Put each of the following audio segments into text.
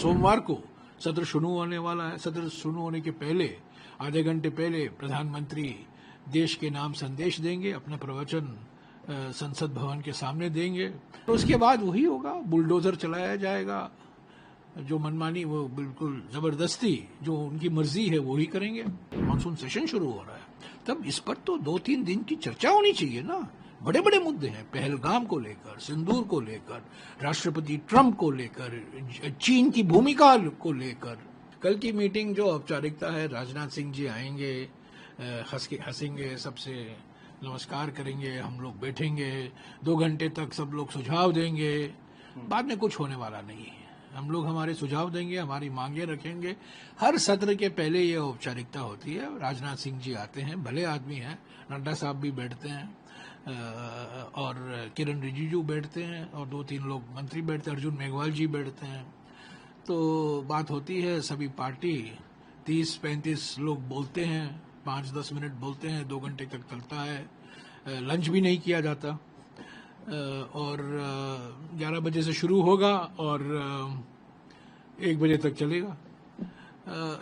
सोमवार को सत्र शुरू होने वाला है। सत्र शुरू होने के पहले आधे घंटे पहले प्रधानमंत्री देश के नाम संदेश देंगे, अपना प्रवचन संसद भवन के सामने देंगे। तो उसके बाद वही होगा, बुलडोजर चलाया जाएगा, जो मनमानी वो बिल्कुल जबरदस्ती जो उनकी मर्जी है वो ही करेंगे। मानसून सेशन शुरू हो रहा है, तब इस पर तो 2-3 दिन की चर्चा होनी चाहिए ना। बड़े बड़े मुद्दे हैं, पहलगाम को लेकर, सिंदूर को लेकर, राष्ट्रपति ट्रंप को लेकर, चीन की भूमिका को लेकर। कल की मीटिंग जो औपचारिकता है, राजनाथ सिंह जी आएंगे, हंसेंगे, सबसे नमस्कार करेंगे, हम लोग बैठेंगे 2 घंटे तक, सब लोग सुझाव देंगे। बाद में कुछ होने वाला नहीं है। हम लोग हमारे सुझाव देंगे, हमारी मांगे रखेंगे। हर सत्र के पहले ये औपचारिकता होती है। राजनाथ सिंह जी आते हैं, भले आदमी हैं, नड्डा साहब भी बैठते हैं और किरण रिजिजू बैठते हैं और 2-3 लोग मंत्री बैठते हैं, अर्जुन मेघवाल जी बैठते हैं। तो बात होती है, सभी पार्टी 30-35 लोग बोलते हैं, 5-10 मिनट बोलते हैं, 2 घंटे तक चलता है। लंच भी नहीं किया जाता और 11 बजे से शुरू होगा और 1 बजे तक चलेगा।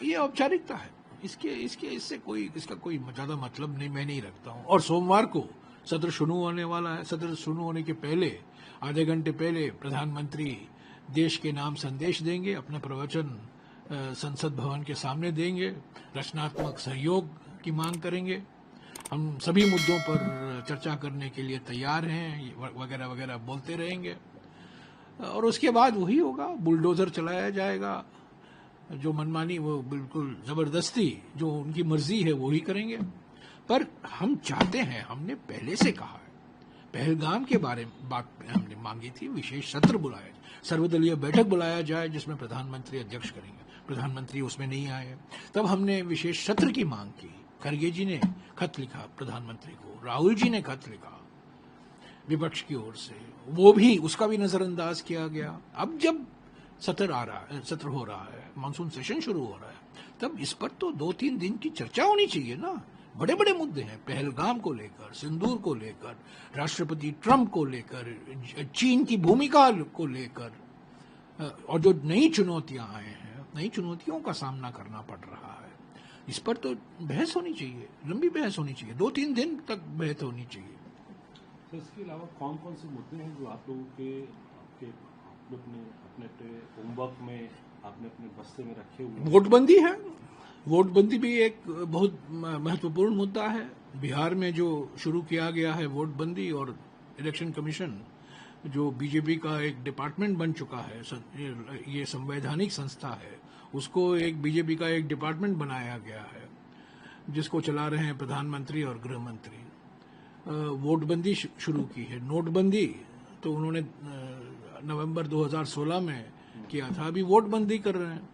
ये औपचारिकता है, इससे कोई इसका कोई ज़्यादा मतलब नहीं, मैं नहीं रखता हूँ। और सोमवार को सत्र शुरू होने वाला है। सत्र शुरू होने के पहले आधे घंटे पहले प्रधानमंत्री देश के नाम संदेश देंगे, अपना प्रवचन संसद भवन के सामने देंगे, रचनात्मक सहयोग की मांग करेंगे। हम सभी मुद्दों पर चर्चा करने के लिए तैयार हैं, वगैरह वगैरह बोलते रहेंगे। और उसके बाद वही होगा, बुलडोजर चलाया जाएगा, जो मनमानी वो बिल्कुल जबरदस्ती जो उनकी मर्जी है वो ही करेंगे। पर हम चाहते हैं, हमने पहले से कहा है, पहलगाम के बारे में बात हमने मांगी थी, विशेष सत्र बुलाया जाए, सर्वदलीय बैठक बुलाया जाए जिसमें प्रधानमंत्री अध्यक्ष करेंगे। प्रधानमंत्री उसमें नहीं आए, तब हमने विशेष सत्र की मांग की। खरगे जी ने खत लिखा प्रधानमंत्री को, राहुल जी ने खत लिखा विपक्ष की ओर से, वो भी, उसका भी नजरअंदाज किया गया। अब जब सत्र हो रहा है, मानसून सेशन शुरू हो रहा है, तब इस पर तो 2-3 दिन की चर्चा होनी चाहिए ना। बड़े बड़े मुद्दे हैं, पहलगाम को लेकर, सिंदूर को लेकर, राष्ट्रपति ट्रंप को लेकर, चीन की भूमिका को लेकर, और जो नई चुनौतियां आए हैं, नई चुनौतियों का सामना करना पड़ रहा है। इस पर तो बहस होनी चाहिए, लंबी बहस होनी चाहिए, 2-3 दिन तक बहस होनी चाहिए। तो इसके अलावा कौन कौन से मुद्दे हैं जो आप लोगों के अपने होमवर्क में, आपने अपने बस्ते में रखे हुए हैं? वोटबंदी है, वोटबंदी भी एक बहुत महत्वपूर्ण मुद्दा है। बिहार में जो शुरू किया गया है वोटबंदी, और इलेक्शन कमीशन जो बीजेपी का एक डिपार्टमेंट बन चुका है, ये संवैधानिक संस्था है, उसको एक बीजेपी का एक डिपार्टमेंट बनाया गया है जिसको चला रहे हैं प्रधानमंत्री और गृह मंत्री। वोटबंदी शुरू की है। नोटबंदी तो उन्होंने नवंबर 2016 में किया था, अभी वोटबंदी कर रहे हैं।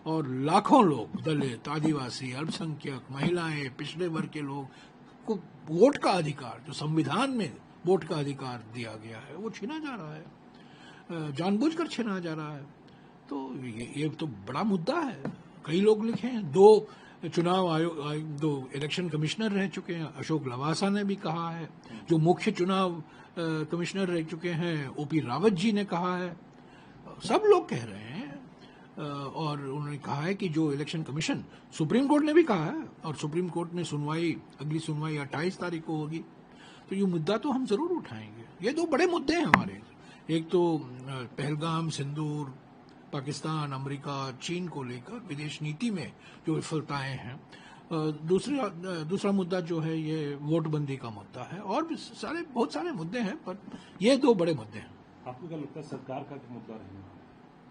और लाखों लोग, दलित, आदिवासी, अल्पसंख्यक, महिलाएं, पिछड़े वर्ग के लोग को वोट का अधिकार, जो संविधान में वोट का अधिकार दिया गया है, वो छीना जा रहा है, जानबूझकर छीना जा रहा है। तो ये तो बड़ा मुद्दा है। कई लोग लिखे हैं, 2 चुनाव आयोग 2 इलेक्शन कमिश्नर रह चुके हैं, अशोक लवासा ने भी कहा है, जो मुख्य चुनाव कमिश्नर रह चुके हैं ओपी रावत जी ने कहा है, सब लोग कह रहे हैं। और उन्होंने कहा है कि जो इलेक्शन कमीशन, सुप्रीम कोर्ट ने भी कहा है, और सुप्रीम कोर्ट में अगली सुनवाई 28 तारीख को होगी। तो ये मुद्दा तो हम जरूर उठाएंगे। ये 2 बड़े मुद्दे हैं हमारे, एक तो पहलगाम, सिंदूर, पाकिस्तान, अमेरिका, चीन को लेकर विदेश नीति में जो विफलताएं हैं। दूसरा मुद्दा जो है ये वोटबंदी का मुद्दा है, और भी बहुत सारे मुद्दे हैं, पर ये 2 बड़े मुद्दे हैं। आपको क्या लगता है सरकार का क्या मुद्दा रहने वाला है?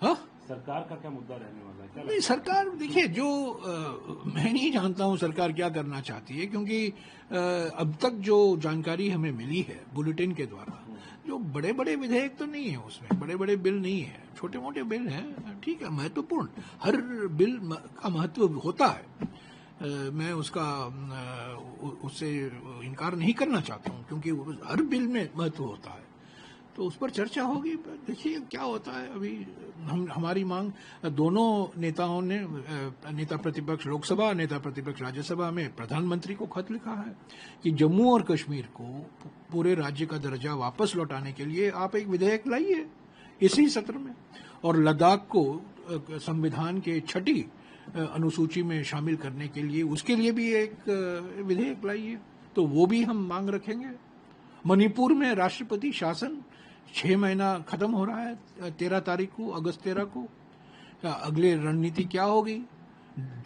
हाँ, सरकार का क्या मुद्दा रहने वाला है? क्या नहीं, सरकार देखिए, जो मैं नहीं जानता हूं सरकार क्या करना चाहती है, क्योंकि अब तक जो जानकारी हमें मिली है बुलेटिन के द्वारा, जो बड़े बड़े विधेयक तो नहीं है उसमें, बड़े बड़े बिल नहीं है, छोटे मोटे बिल हैं, ठीक है, महत्वपूर्ण, हर बिल का महत्व होता है। मैं उससे इनकार नहीं करना चाहता हूं, क्योंकि हर बिल में महत्व होता है। तो उस पर चर्चा होगी, देखिए क्या होता है। अभी हमारी मांग, दोनों नेताओं ने, नेता प्रतिपक्ष लोकसभा, नेता प्रतिपक्ष राज्यसभा में प्रधानमंत्री को खत लिखा है कि जम्मू और कश्मीर को पूरे राज्य का दर्जा वापस लौटाने के लिए आप एक विधेयक लाइए इसी सत्र में। और लद्दाख को संविधान के छठी अनुसूची में शामिल करने के लिए, उसके लिए भी एक विधेयक लाइए, तो वो भी हम मांग रखेंगे। मणिपुर में राष्ट्रपति शासन 6 महीना खत्म हो रहा है 13 तारीख को, अगस्त 13 को। अगले रणनीति क्या होगी?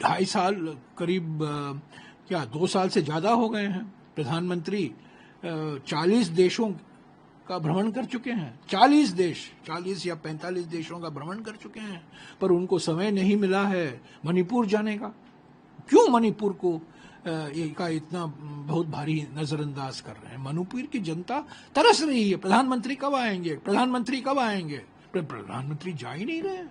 2.5 साल करीब 2 साल से ज्यादा हो गए हैं। प्रधानमंत्री 40 देशों का भ्रमण कर चुके हैं। 40 या 45 देशों का भ्रमण कर चुके हैं, पर उनको समय नहीं मिला है मणिपुर जाने का। क्यों मणिपुर को का इतना बहुत भारी नजरअंदाज कर रहे हैं? मणिपुर की जनता तरस रही है, प्रधानमंत्री कब आएंगे, प्रधानमंत्री कब आएंगे? प्रधानमंत्री जा ही नहीं रहे हैं।